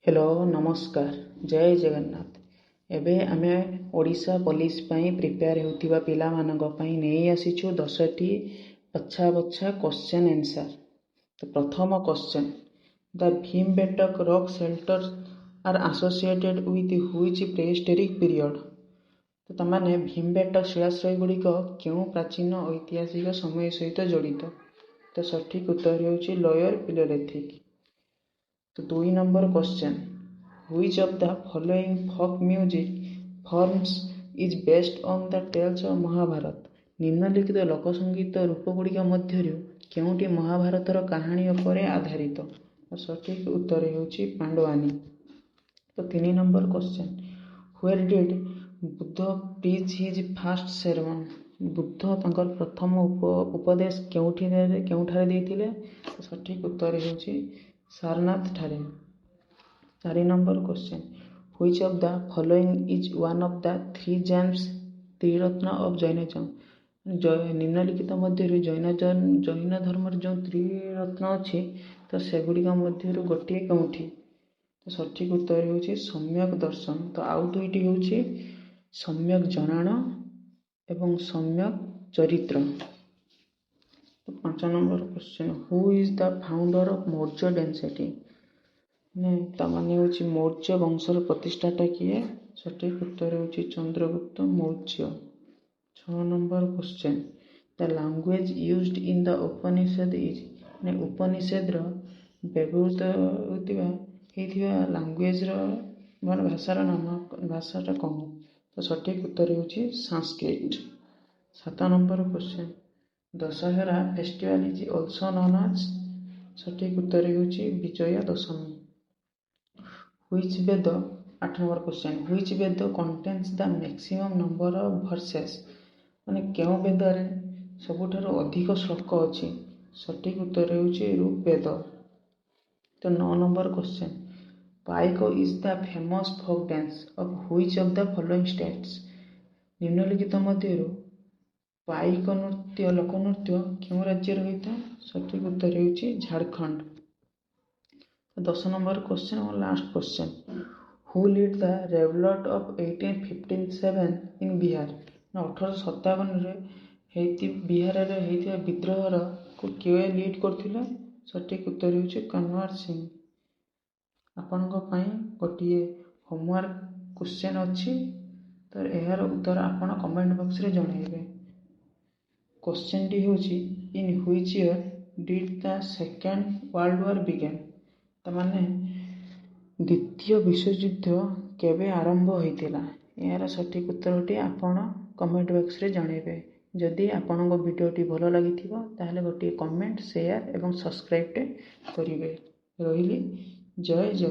Hello नमस्कार जय जगन्नाथ। एबे आमे ओडिशा पुलिस पई प्रिपेयर होतिबा पिला मानक पई नेई आसीछु 10टी बच्छा बच्छा क्वेश्चन आंसर। तो प्रथम question, the Bhimbetka rock shelter are associated with which prehistoric period. तो तमाने भीमबेटक शिलाश्रय गुड़िक क्यों प्राचीन ऐतिहासिक समय सहित जड़ित। तो सठिक उत्तर होउछि लोअर पैलियोलिथिक। तो 2 number question, which of the following folk music forms is based on the tales of Mahabharata. निम्नलिखित लोकसंगीत रूप गुड़िक मध्यरु केउंटी महाभारतर कहानी उपरे आधारित। तो सठिक उत्तर होउछि पांडवानी। तो 3 number question, where did Buddha preach his first sermon। Buddha तांकर प्रथम उपदेश केउठारे देइथिले। तो सठिक उत्तर होउछि सारनाथ ठारे। 4 number question, which of the following is one of the 3 gems Triratna of Jainism. निम्नलिखित मध्यरु जैन धर्मर जो त्रिरत्न अछि तो सेगुड़िक मध्यरु गोटे केउठी। तो सठिक उत्तर होउछि सम्यक दर्शन। तो आउ दुईटी होउछि सम्यक जनाण एवं सम्यक चरित्र। तो 5 number question, who is the founder of Maurya dynasty. तामाने होउछि मौर्य वंशर प्रतिष्ठाता किए। सठिक उत्तर होउछि Chandragupta Maurya. 6 number question, the language used in the Upanishad is. Upanishad रो व्यवहृत होतिबा लैंग्वेज रो मान भाषार नाम भाषाटा कौन। तो सठिक उत्तर होउछि Sanskrit. 7 number question, Dussehra festival is also known as. सठिक उत्तर होउछि Vijaya Dashami. Which Veda 8 number question, which Veda contains the maximum number of verses. माने केउ वेद रे सबुठारो अधिक श्लोक अछि। सठिक उत्तर होउछि ऋग वेद। तो 9 number question, Paika is the famous folk dance of which of the following states. निम्नलिखित मध्यरु पाइक नृत्य लोकनृत्य केउं राज्य होता। सठिक उत्तर होउछि झारखंड। 10 नंबर क्वेश्चन और last question, who lead the revolt of 1857 in Bihar. 1857 रे हेति बिहार रे हेतिया विद्रोहर को किए लीड करथिले। सठिक उत्तर होउछि कन्वर सिंह। आपनक पई गोटिए होमवर्क क्वेश्चन अछि। तो एहार उत्तर आपण कमेंट बॉक्स रे जणाइबे। क्वेश्चन टी होउछि in which year did the second world war began. तमाने द्वितीय विश्वयुद्ध केबे आरंभ होइतिला। एहार सठिक उत्तरटी आपण कमेंट बॉक्स रे जणाइबे। जदि आपनक वीडियोटी भलो लागिथिबो ताहले गोटिए कमेंट शेयर एवं सब्सक्राइब टे करिवे। रहिली जय जगन्नाथ।